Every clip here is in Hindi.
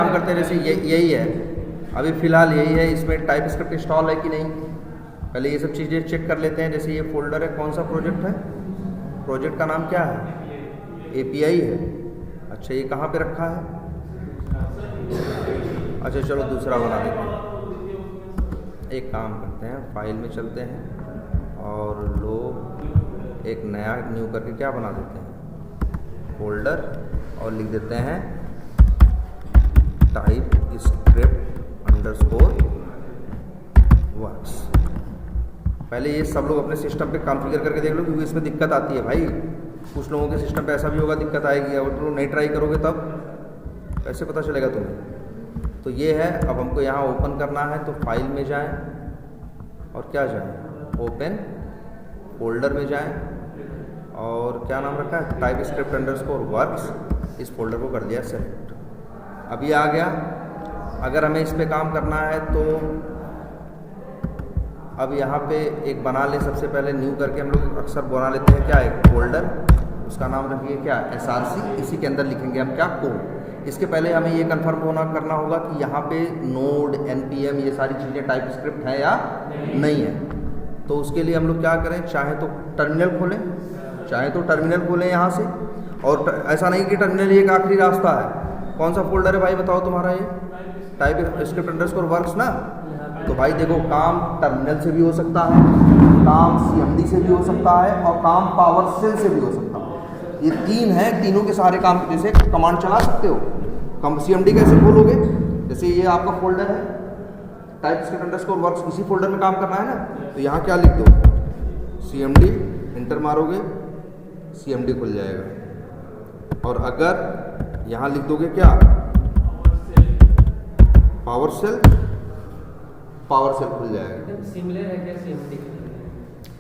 काम करते हैं जैसे यही है, अभी फ़िलहाल यही है, इसमें टाइप स्क्रिप्ट इंस्टॉल है कि नहीं, पहले ये सब चीज़ें चेक कर लेते हैं। जैसे ये फोल्डर है, कौन सा प्रोजेक्ट है, प्रोजेक्ट का नाम क्या है, API है। अच्छा ये कहाँ पे रखा है, अच्छा चलो दूसरा बना देते हैं। एक काम करते हैं, फाइल में चलते हैं और एक नया न्यू करके क्या बना देते हैं, फोल्डर, और लिख देते हैं टाइप स्क्रिप्ट अंडरस्कोर वर्क्स। पहले ये सब लोग अपने सिस्टम पे कॉन्फ़िगर करके देख लो, क्योंकि इसमें दिक्कत आती है भाई। कुछ लोगों के सिस्टम पे ऐसा भी होगा दिक्कत आएगी, और तुम नहीं ट्राई करोगे तब कैसे पता चलेगा तुम्हें। तो ये है, अब हमको यहाँ ओपन करना है, तो फाइल में जाएं और क्या जाएं, ओपन, फोल्डर में जाएं, और क्या नाम रखा है, टाइप स्क्रिप्ट अंडरस्कोर वर्क्स। इस फोल्डर को कर दिया सेलेक्ट, अभी आ गया। अगर हमें इस पे काम करना है तो अब यहाँ पे एक बना ले, सबसे पहले न्यू करके हम लोग अक्सर बना लेते हैं क्या, एक फोल्डर, उसका नाम रखिए क्या, SRC। इसी के अंदर लिखेंगे हम क्या, कोड। इसके पहले हमें ये कंफर्म करना होगा कि यहाँ पे नोड, NPM ये सारी चीज़ें टाइप स्क्रिप्ट है या नहीं है। तो उसके लिए हम लोग क्या करें, चाहे तो टर्मिनल खोलें यहाँ से, और ऐसा नहीं कि टर्मिनल एक आखिरी रास्ता है। कौन सा फोल्डर है भाई बताओ तुम्हारा, ये टाइप स्क्रिप्ट अंडरस्कोर वर्क्स ना। तो भाई देखो, काम टर्मिनल से भी हो सकता है, काम CMD से भी हो सकता है, और काम PowerShell से भी हो सकता है। ये तीन है, तीनों के सारे काम जैसे कमांड चला सकते हो। CMD कैसे खोलोगे, जैसे ये आपका फोल्डर है टाइप स्क्रिप्ट अंडरस्कोर वर्क्स, इसी फोल्डर में काम करना है ना। तो यहाँ क्या लिख दो, CMD, इंटर मारोगे, CMD खुल जाएगा। और अगर यहाँ लिख दोगे क्या, PowerShell खुल जाएगा। सिमिलर है क्या CMD?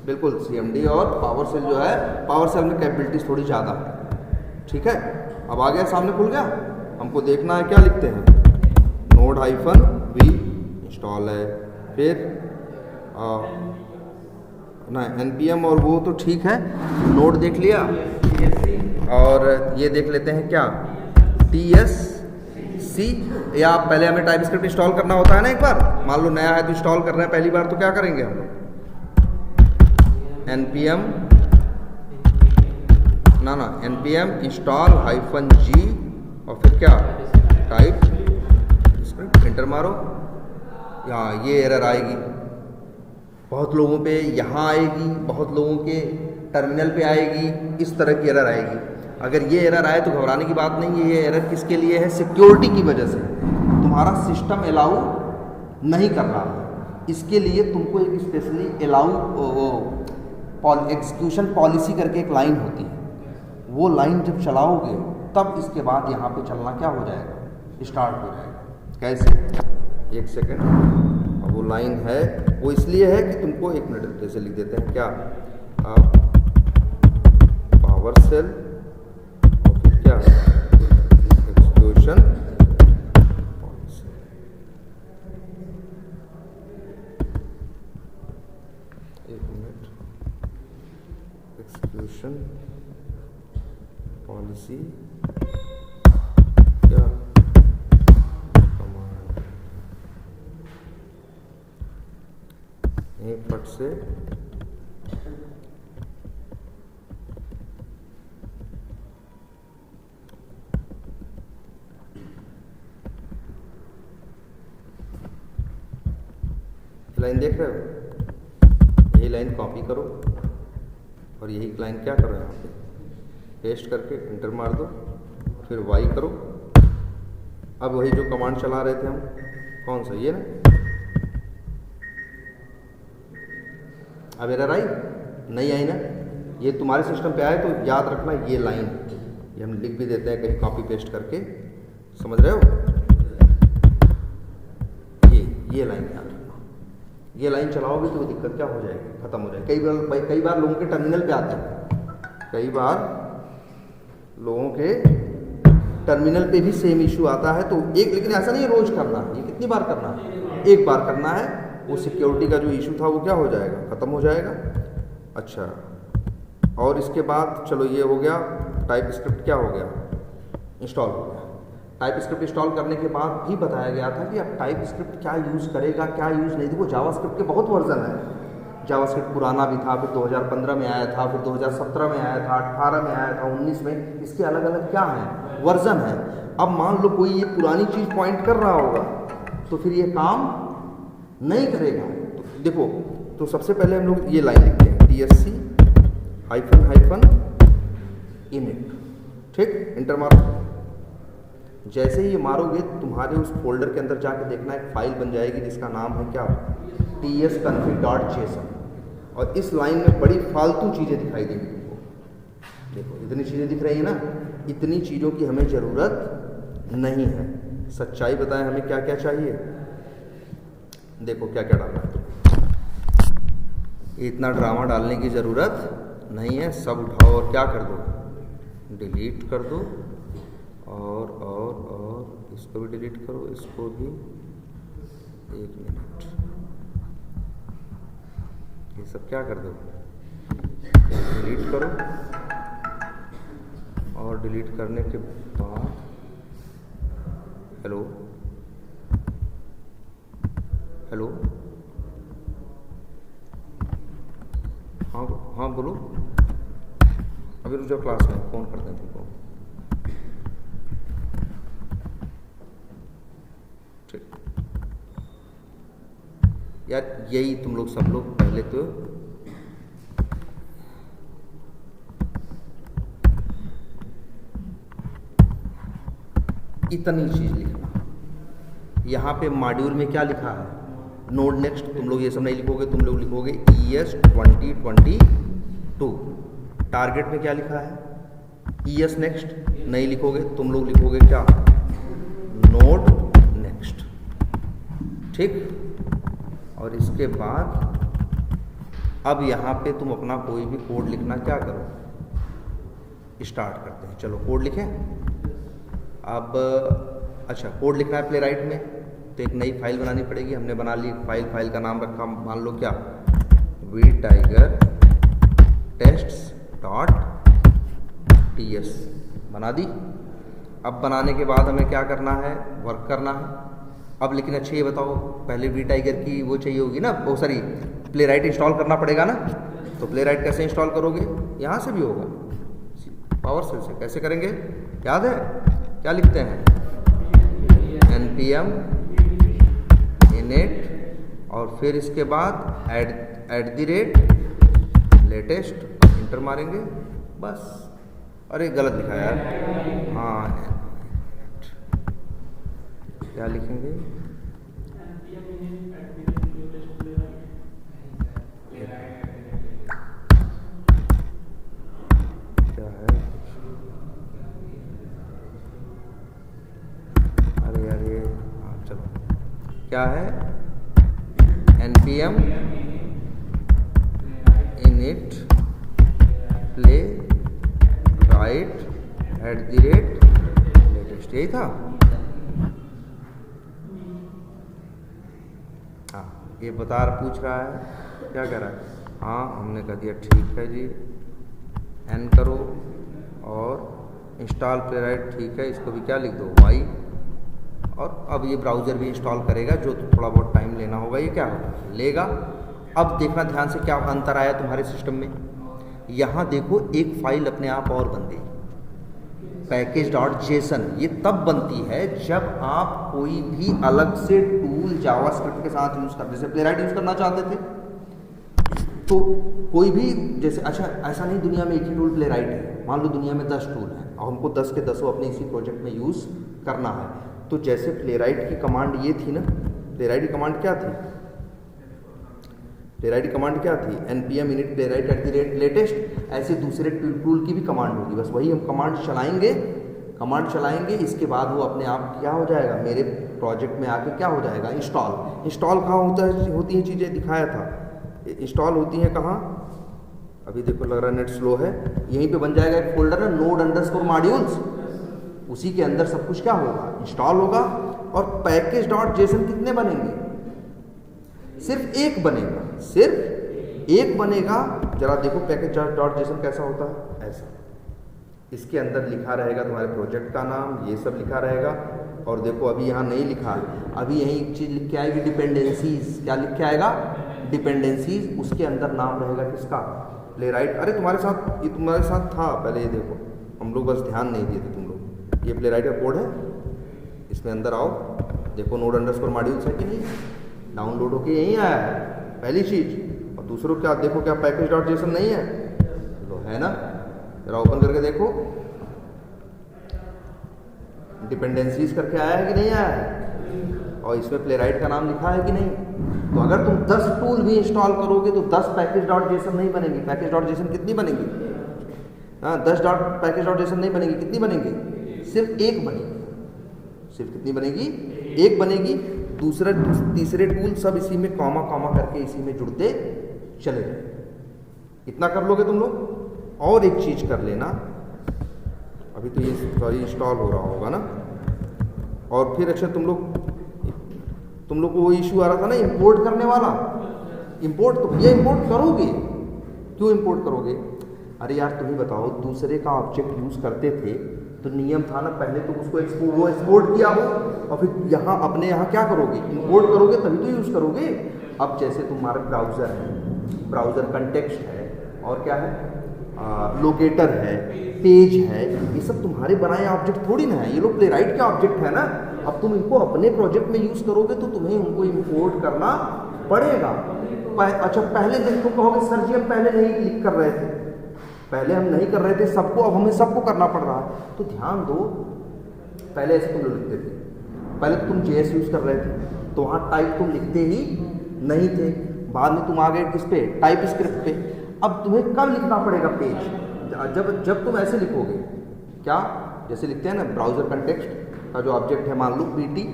बिल्कुल, CMD और PowerShell जो है, PowerShell में कैपेबिलिटीज थोड़ी ज़्यादा है। ठीक है, अब आ गया, सामने खुल गया। हमको देखना है क्या लिखते हैं, node-v इंस्टॉल है, फिर ना NPM, और वो तो ठीक है, नोड देख लिया, और ये देख लेते हैं क्या, TSC। या पहले हमें टाइप स्क्रिप्ट इंस्टॉल करना होता है ना, एक बार मान लो नया है तो इंस्टॉल कर रहे हैं पहली बार, तो क्या करेंगे हम लोग, NPM इंस्टॉल -g, और फिर क्या, टाइप स्क्रिप्ट, इंटर मारो। यहाँ ये एरर आएगी, बहुत लोगों पे यहाँ आएगी, बहुत लोगों के टर्मिनल पे आएगी, इस तरह की एरर आएगी। अगर ये एरर आए तो घबराने की बात नहीं है, ये एरर किसके लिए है, सिक्योरिटी की वजह से, तुम्हारा सिस्टम अलाउ नहीं कर रहा है, इसके लिए तुमको एक स्पेशली अलाउ एग्जीक्यूशन पॉलिसी करके एक लाइन होती है, वो लाइन जब चलाओगे तब इसके बाद यहाँ पे चलना क्या हो जाएगा, स्टार्ट हो जाएगा। कैसे, एक सेकेंड, अब वो लाइन है, वो इसलिए है कि तुमको, एक मिनट जैसे लिख देते हैं क्या, आप PowerShell और फिर क्या, एग्जीक्यूशन पॉलिसी। एक मिनट, एग्जीक्यूशन पॉलिसी क्या, एक फट से लाइन देख रहे हो, यही लाइन कॉपी करो और यही लाइन क्या करो, यहाँ पे पेस्ट करके इंटर मार दो, फिर Y करो। अब वही जो कमांड चला रहे थे हम, कौन सा, ये ना, अब एरर आई नहीं आई ना, ये तुम्हारे सिस्टम पे आए तो याद रखना, ये लाइन, ये हम लिख भी देते हैं कहीं कॉपी पेस्ट करके, समझ रहे हो, ये लाइन याद रखना। ये लाइन चलाओगे तो दिक्कत क्या हो जाएगी, खत्म हो जाएगी। कई बार लोगों के टर्मिनल पे आते हैं, कई बार लोगों के टर्मिनल पे भी सेम इशू आता है। तो एक, लेकिन ऐसा नहीं है रोज करना, ये कितनी बार करना है, एक बार करना है, वो सिक्योरिटी का जो इशू था वो क्या हो जाएगा, ख़त्म हो जाएगा। अच्छा, और इसके बाद चलो ये हो गया, टाइप स्क्रिप्ट क्या हो गया, इंस्टॉल हो गया। टाइप स्क्रिप्ट इंस्टॉल करने के बाद भी बताया गया था कि अब टाइप स्क्रिप्ट क्या यूज़ करेगा, क्या यूज़ नहीं। देखो जावास्क्रिप्ट के बहुत वर्जन है। जावास्क्रिप्ट पुराना भी था, फिर 2015 में आया था, फिर 2017 में आया था, 18 में आया था, 19 में। इसके अलग अलग क्या हैं, वर्जन है। अब मान लो कोई ये पुरानी चीज़ पॉइंट कर रहा होगा तो फिर ये काम नहीं करेगा। तो देखो, तो सबसे पहले हम लोग ये लाइन लिखते हैं, TSC -- init, ठीक, इंटर मारो। जैसे ही ये मारोगे तुम्हारे उस फोल्डर के अंदर जाके देखना एक फाइल बन जाएगी जिसका नाम है क्या, tsconfig.json। और इस लाइन में बड़ी फालतू चीज़ें दिखाई देंगी तुमको। देखो इतनी चीज़ें दिख रही है ना, इतनी चीज़ों की हमें ज़रूरत नहीं है। सच्चाई बताएं हमें क्या क्या चाहिए। देखो क्या क्या डालना है। इतना ड्रामा डालने की ज़रूरत नहीं है। सब उठाओ और क्या कर दो, डिलीट कर दो। और इसको भी डिलीट करो, इसको भी। 1 मिनट, ये सब क्या कर दो, डिलीट करो। और डिलीट करने के बाद हेलो हेलो, हाँ हाँ बोलो। अभी रुक जाओ, क्लास में फ़ोन करते हैं तुमको। ठीक यार, यही तुम लोग सब लोग पहले तो इतनी चीज़ लिखना। यहाँ पे मॉड्यूल में क्या लिखा है, नोड नेक्स्ट। तुम लोग ये सब नहीं लिखोगे, तुम लोग लिखोगे ES 2022। टारगेट में क्या लिखा है, ES नेक्स्ट नहीं लिखोगे, तुम लोग लिखोगे क्या, नोड नेक्स्ट, ठीक। और इसके बाद अब यहाँ पे तुम अपना कोई भी कोड लिखना क्या करो, स्टार्ट करते हैं। चलो कोड लिखें। अब अच्छा, कोड लिखना है प्ले राइट में, तो एक नई फाइल बनानी पड़ेगी। हमने बना ली फाइल का नाम रखा मान लो क्या, vtiger tests.ts बना दी। अब बनाने के बाद हमें क्या करना है, वर्क करना है। अब लेकिन अच्छे ये बताओ, पहले vtiger की वो चाहिए होगी ना, वो सॉरी प्ले राइट इंस्टॉल करना पड़ेगा ना। तो प्ले राइट कैसे इंस्टॉल करोगे, यहाँ से भी होगा, पावर सेल से। कैसे करेंगे, याद है क्या लिखते हैं, npm init और फिर इसके बाद @latest, इंटर मारेंगे बस। अरे गलत लिखा यार, हाँ क्या लिखेंगे, क्या है, अरे यार ये, हाँ चलो, क्या है, npm init play write @latest, यही था। हाँ ये पूछ रहा है, क्या कह रहा है, हाँ हमने कह दिया ठीक है जी। एन करो और इंस्टॉल प्ले राइट, ठीक है। इसको भी क्या लिख दो, y। और अब ये ब्राउज़र भी इंस्टॉल करेगा, जो थोड़ा बहुत टाइम लेना होगा, ये क्या होगा लेगा। अब देखना ध्यान से क्या अंतर आया तुम्हारे सिस्टम में। यहाँ देखो एक फाइल अपने आप और बन गई, package.json। ये तब बनती है जब आप कोई भी अलग से टूल जावास्क्रिप्ट के साथ यूज़ करते, जैसे प्लेराइट यूज़ करना चाहते थे तो कोई भी, जैसे अच्छा ऐसा नहीं दुनिया में एक ही टूल प्लेराइट है, मान लो दुनिया में 10 टूल हैं और हमको 10 के 10 अपने इसी प्रोजेक्ट में यूज़ करना है। तो जैसे प्लेराइट की कमांड ये थी ना, प्लेराइट की कमांड क्या थी, प्लेराइट की कमांड क्या थी, npm init playwright @latest। ऐसे दूसरे टूल की भी कमांड होगी, बस वही हम कमांड चलाएंगे। इसके बाद वो अपने आप क्या हो जाएगा, मेरे प्रोजेक्ट में आके क्या हो जाएगा, इंस्टॉल कहाँ होती हैं चीज़ें, दिखाया था इंस्टॉल होती हैं कहाँ। अभी देखो लग रहा है नेट स्लो है, यहीं पे बन जाएगा एक फोल्डर है node_modules, उसी के अंदर सब कुछ क्या होगा, इंस्टॉल होगा। और package.json कितने बनेंगे, सिर्फ एक बनेगा, जरा देखो package.json कैसा होता है, ऐसा इसके अंदर लिखा रहेगा तुम्हारे प्रोजेक्ट का नाम, ये सब लिखा रहेगा। और देखो अभी यहाँ नहीं लिखा है, अभी यहीं एक चीज़ लिख के आएगी डिपेंडेंसीज। क्या लिख के आएगा? डिपेंडेंसीज। उसके अंदर नाम रहेगा किसका? प्लेराइट। अरे तुम्हारे साथ था पहले, ये देखो हम लोग बस ध्यान नहीं दिए थे तुम लोग। ये प्लेराइट का कोड है, इसमें अंदर आओ, देखो नोड अंडरस्कोर मॉड्यूल्स है कि नहीं, डाउनलोड होके यहीं आया है पहली चीज़। और दूसरों क्या देखो, क्या पैकेज डॉट जेसन नहीं है? लो है ना, जरा ओपन करके देखो, डिपेंडेंसीज करके आया है कि नहीं आया है? और इसमें प्लेराइट का नाम लिखा है कि नहीं? तो अगर तुम 10 टूल भी इंस्टॉल करोगे तो 10 पैकेज डॉट जेसन नहीं बनेगी। पैकेज डॉट जेसन कितनी बनेगी? हाँ, 10 पैकेज डॉट जेसन नहीं बनेगी। कितनी बनेगी? सिर्फ एक बनेगी। सिर्फ कितनी बनेगी? एक बनेगी। दूसरे तीसरे टूल सब इसी में कॉमा कॉमा करके इसी में जुड़ते चले गए। इतना कर लोगे तुम लोग। और एक चीज कर लेना, अभी तो ये सॉरी इंस्टॉल हो रहा होगा ना। और फिर अच्छा तुम लोग को वो इशू आ रहा था ना इंपोर्ट करने वाला। इंपोर्ट तो भैया इंपोर्ट करोगे, क्यों इंपोर्ट करोगे? अरे यार तुम ही बताओ, दूसरे का ऑब्जेक्ट यूज करते थे तो नियम था ना, पहले तो उसको एक्सपोर्ट किया हो और फिर यहाँ अपने यहाँ क्या करोगे? इंपोर्ट करोगे तभी तो यूज करोगे। अब जैसे तुम्हारा ब्राउजर है, ब्राउजर कंटेक्स्ट है, और क्या है, लोकेटर है, पेज है, ये सब तुम्हारे बनाए ऑब्जेक्ट थोड़ी ना है, ये लोग प्लेराइट के ऑब्जेक्ट है ना। अब तुम इनको अपने प्रोजेक्ट में यूज करोगे तो तुम्हें उनको इंपोर्ट करना पड़ेगा। अच्छा पहले दिन तुम कहोगे सर जी हम पहले नहीं क्लिक कर रहे थे, पहले हम नहीं कर रहे थे सबको, अब हमें सबको करना पड़ रहा है। तो ध्यान दो, पहले ऐसे तुम लोग लिखते थे, पहले तुम JS यूज कर रहे थे तो वहाँ टाइप तुम लिखते ही नहीं थे। बाद में तुम आ गए किस पे? टाइप स्क्रिप्ट पे। अब तुम्हें कब लिखना पड़ेगा पेज? जब तुम ऐसे लिखोगे, क्या जैसे लिखते हैं ना ब्राउजर कंटेक्स्ट का जो ऑब्जेक्ट है, मान लो PT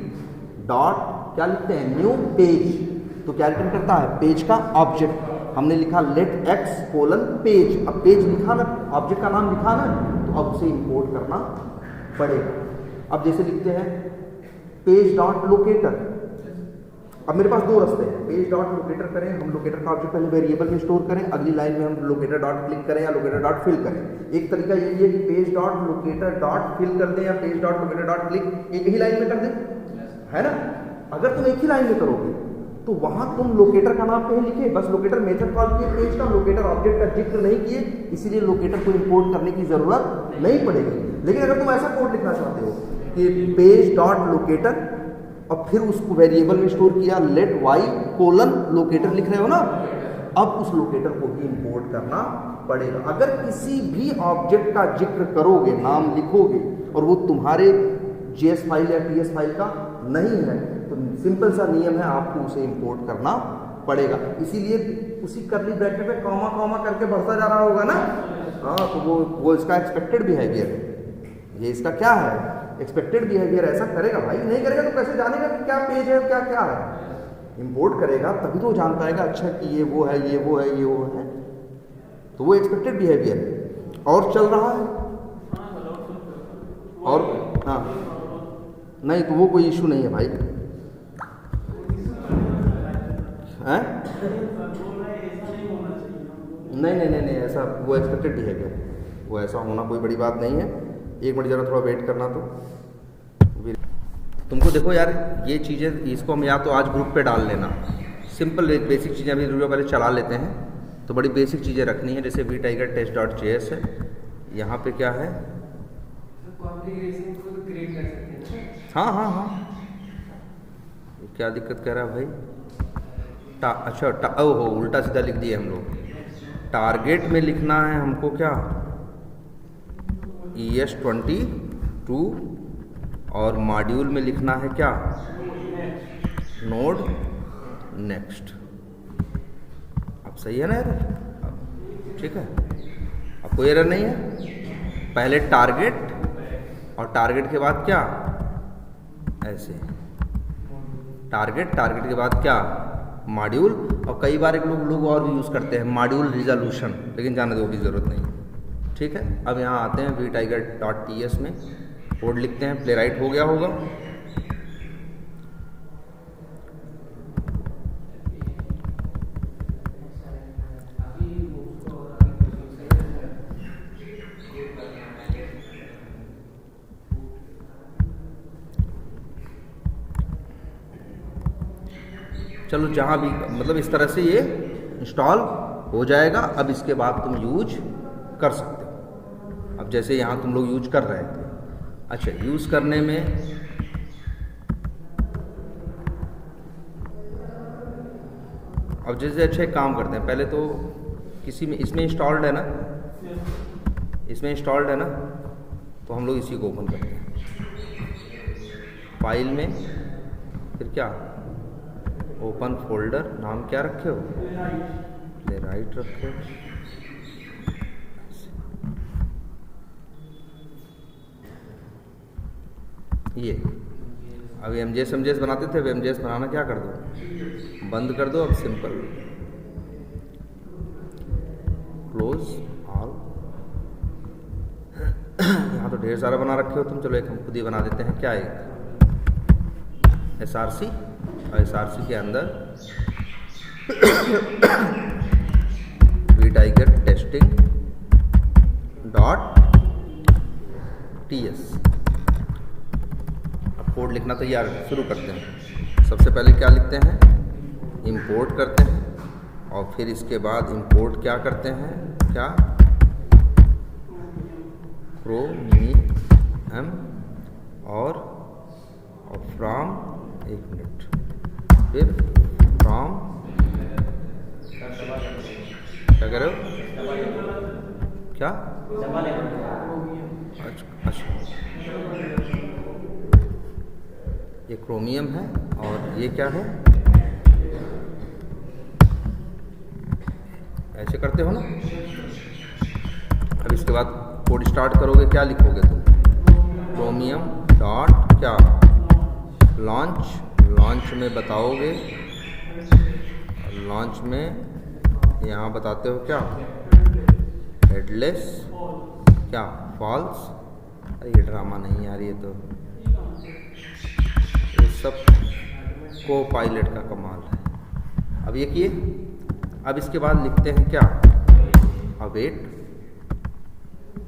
डॉट क्या लिखते हैं, न्यू पेज, तो क्या रिटर्न करता है? पेज का ऑब्जेक्ट। हमने लिखा लेट एक्स कोलन पेज, अब पेज लिखा ना, ऑब्जेक्ट का नाम लिखा ना, तो अब उसे इंपोर्ट करना पड़ेगा। अब जैसे लिखते हैं पेज डॉट लोकेटर, अब मेरे पास दो रास्ते हैं, पेज डॉट लोकेटर करें, हम लोकेटर का ऑब्जेक्ट पहले वेरिएबल में स्टोर करें, अगली लाइन में हम लोकेटर डॉट क्लिक करें या लोकेटर डॉट फिल करें। एक तरीका ये है कि page dot locator dot fill कर दें या page dot locator dot click एक ही लाइन में कर दें, है ना। अगर तुम एक ही लाइन में करोगे तो वहां तुम लोकेटर का नाम कहीं लिखे, बस लोकेटर मेथड कॉल किए, पेज का लोकेटर ऑब्जेक्ट का जिक्र नहीं किए, इसीलिए लोकेटर को इंपोर्ट करने की जरूरत नहीं पड़ेगी। लेकिन अगर तुम ऐसा कोड लिखना चाहते हो कि पेज डॉट लोकेटर और फिर उसको वेरिएबल में स्टोर किया लेट y कोलन लोकेटर लिख रहे हो ना, अब उस लोकेटर को भी इंपोर्ट करना पड़ेगा। अगर किसी भी ऑब्जेक्ट का जिक्र करोगे, नाम लिखोगे और वो तुम्हारे JS फाइल या TS फाइल का नहीं है तो सिंपल सा नियम है, आपको उसे इंपोर्ट करना पड़ेगा। इसीलिए उसी करली ब्रैकेट में कॉमा कॉमा करके बढ़ता जा रहा होगा ना। हाँ, तो वो इसका एक्सपेक्टेड बिहेवियर है, ये इसका क्या है, एक्सपेक्टेड बिहेवियर। ऐसा करेगा भाई, नहीं करेगा तो कैसे जानेगा कि क्या पेज है क्या क्या है? इंपोर्ट करेगा तभी तो जान पाएगा अच्छा कि ये वो है, ये वो है, ये वो है। तो वो एक्सपेक्टेड बिहेवियर है और चल रहा है। और हाँ नहीं, तो वो कोई इशू नहीं है भाई, हैं? नहीं, ऐसा वो एक्सपेक्टेड बिहेवियर, वो ऐसा होना कोई बड़ी बात नहीं है। एक मिनट जरा थोड़ा वेट करना। तो तुमको देखो यार, ये चीज़ें इसको हम या तो आज ग्रुप पे डाल लेना, सिंपल बेसिक चीज़ें अभी वीडियो पहले चला लेते हैं। तो बड़ी बेसिक चीज़ें रखनी है, जैसे vtiger test.js है, यहाँ पे क्या है, हाँ, क्या दिक्कत कह रहा है भाई? अच्छा ओहो, उल्टा सीधा लिख दिए हम लोग। टारगेट में लिखना है हमको क्या, ES22 और मॉड्यूल में लिखना है क्या, नोड नेक्स्ट। अब सही है ना यार? ठीक है, अब कोई एरर नहीं है। पहले टारगेट और टारगेट के बाद क्या, ऐसे टारगेट के बाद क्या, मॉड्यूल। और कई बार एक लोग और भी यूज़ करते हैं मॉड्यूल रिजोल्यूशन, लेकिन जाने दो भी ज़रूरत नहीं। ठीक है, अब यहाँ आते हैं vtiger.ts में, कोड लिखते हैं, प्लेराइट हो गया होगा। चलो जहाँ भी, मतलब इस तरह से ये इंस्टॉल हो जाएगा। अब इसके बाद तुम यूज कर सकते हो। अब जैसे यहाँ तुम लोग यूज कर रहे थे, अच्छा यूज करने में अब जैसे अच्छा एक काम करते हैं, पहले तो किसी में इसमें इंस्टॉल्ड है ना, इसमें इंस्टॉल्ड है ना, तो हम लोग इसी को ओपन करते हैं। फाइल में फिर क्या, ओपन फोल्डर, नाम क्या रखे हो, प्लेराइट रखे हो। ये अब MJS बनाते थे, अब MJS बनाना क्या कर दो, बंद कर दो। अब सिंपल क्लोज ऑल। यहाँ तो ढेर सारा बना रखे हो तुम, चलो एक हम खुद ही बना देते हैं। क्या है SRC, और SRC के अंदर VTiger टेस्टिंग .ts। अब कोड लिखना तैयार, शुरू करते हैं। सबसे पहले क्या लिखते हैं, इंपोर्ट करते हैं, और फिर इसके बाद इंपोर्ट क्या करते हैं, क्या क्रोमियम और फ्रॉम, एक मिनट, फिर फ्रॉम क्या कर रहे हो, क्या, अच्छा ये क्रोमियम है और ये क्या है, ऐसे करते हो ना। अब इसके बाद कोड स्टार्ट करोगे, क्या लिखोगे तुम, क्रोमियम डॉट क्या, लॉन्च। लॉन्च में बताओगे, लॉन्च में यहाँ बताते हो क्या, हेडलेस क्या, फॉल्स। अरे ये ड्रामा नहीं यार, ये तो ये सब को पायलट का कमाल है। अब ये किए, अब इसके बाद लिखते हैं क्या, अवेट।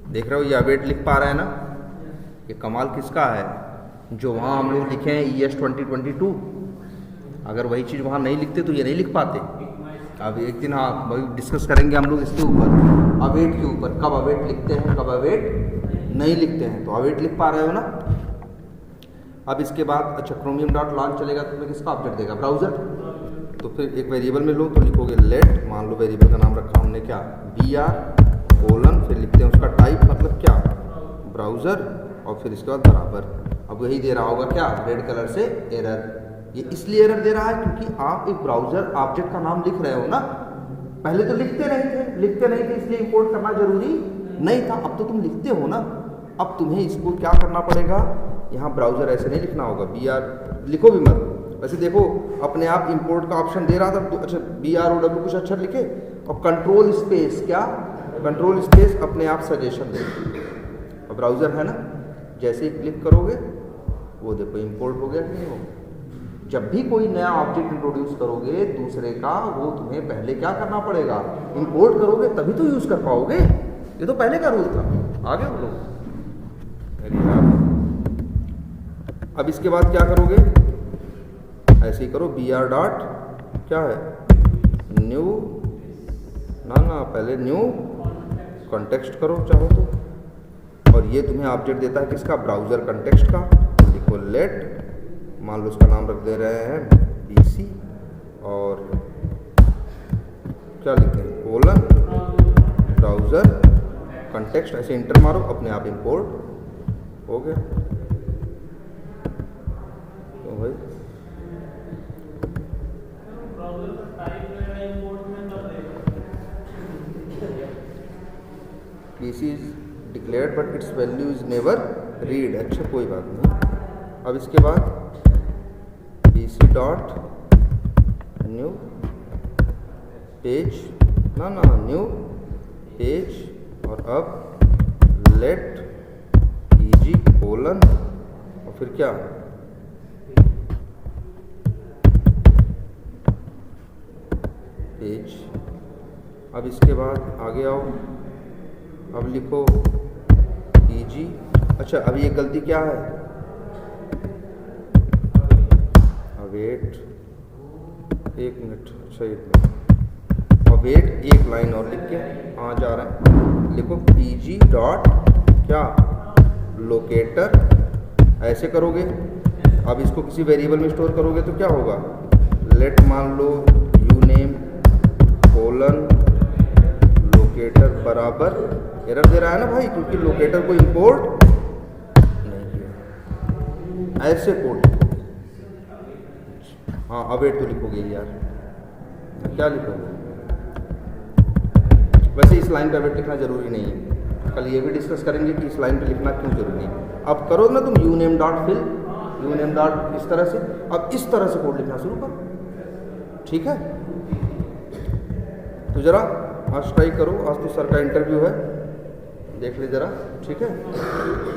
देख रहे हो ये अवेट लिख पा रहे हैं ना, ये कमाल किसका है, जो वहाँ हम लोग लिखे हैं ES 2022। अगर वही चीज़ वहाँ नहीं लिखते तो ये नहीं लिख पाते। अब एक दिन हाँ वही डिस्कस करेंगे हम लोग इसके ऊपर, अवेट के ऊपर, कब अवेट लिखते हैं कब अवेट नहीं लिखते हैं। तो अवेट लिख पा रहे हो ना। अब इसके बाद अच्छा क्रोमियम डॉट लॉन्च चलेगा तो तुम्हें किसका ऑब्जेक्ट देगा, ब्राउज़र। तो फिर एक वेरिएबल में लो तो लिखोगे लेट, मान लो वेरिएबल का नाम रखा हमने क्या, BR कोलन, फिर लिखते हैं उसका टाइप, मतलब क्या, ब्राउज़र, और फिर इसके बाद बराबर। अब वही दे रहा होगा क्या, रेड कलर से एरर। ये इसलिए एरर दे रहा है क्योंकि आप एक ब्राउज़र ऑब्जेक्ट का नाम लिख रहे हो ना। पहले तो लिखते नहीं थे इसलिए इंपोर्ट करना जरूरी नहीं था। अब तो तुम लिखते हो ना, अब तुम्हें इसको क्या करना पड़ेगा, यहाँ ब्राउज़र ऐसे नहीं लिखना होगा, BR लिखो भी मत। वैसे देखो अपने आप इंपोर्ट का ऑप्शन दे रहा था तो अच्छा BROW कुछ अक्षर लिखे, और कंट्रोल स्पेस क्या, कंट्रोल स्पेस अपने आप सजेशन दे। अब ब्राउज़र है ना, जैसे ही क्लिक करोगे वो देखो इंपोर्ट हो गया कि नहीं हो। जब भी कोई नया ऑब्जेक्ट इंट्रोड्यूस करोगे दूसरे का, वो तुम्हें पहले क्या करना पड़ेगा, इंपोर्ट करोगे तभी तो यूज़ कर पाओगे। ये तो पहले का रूल था, आगे हम लोग। अब इसके बाद क्या करोगे, ऐसे ही करो, BR डॉट क्या है, न्यू, ना पहले न्यू कॉन्टेक्स्ट करो चाहो तो, और ये तुम्हें ऑब्जेक्ट देता है किसका, ब्राउज़र कॉन्टेक्स्ट का। लिखो लेट, मान लो उसका नाम रख दे रहे हैं BC, और क्या लिखते हैं, कोलन ब्राउज़र कॉन्टेक्स्ट, ऐसे इंटर मारो, अपने आप इंपोर्ट हो गया। तो भाई PC is declared but it's value is never read. अच्छा कोई बात नहीं। अब इसके बाद BC डॉट न्यू पेज, ना न्यू पेज, और अब लेट EG कोलन, और फिर क्या, पेज। अब इसके बाद आगे आओ, अब लिखो EG। अच्छा अब ये गलती क्या है, अवेट 1 मिनट, अच्छा 1 मिनट, और वेट, एक लाइन और लिख के आ जा रहे हैं, लिखो pg डॉट क्या लोकेटर, ऐसे करोगे। अब इसको किसी वेरिएबल में स्टोर करोगे तो क्या होगा, लेट मान लो यूनेम कोलन लोकेटर बराबर, एरर दे रहा है ना भाई, क्योंकि लोकेटर को इंपोर्ट नहीं किया। ऐसे कोड लिखोगे, हाँ अवेट तो लिखोगे यार, क्या लिखोगे। वैसे इस लाइन पे अवेट लिखना जरूरी नहीं है, कल ये भी डिस्कस करेंगे कि इस लाइन पे लिखना क्यों जरूरी है। अब करो ना तुम यूनेम डॉट फिल, यूनेम डॉट इस तरह से, अब इस तरह से कोड लिखना शुरू करो, ठीक है। तो जरा आज ट्राई करो, आज तो सर का इंटरव्यू है, देख ले जरा, ठीक है।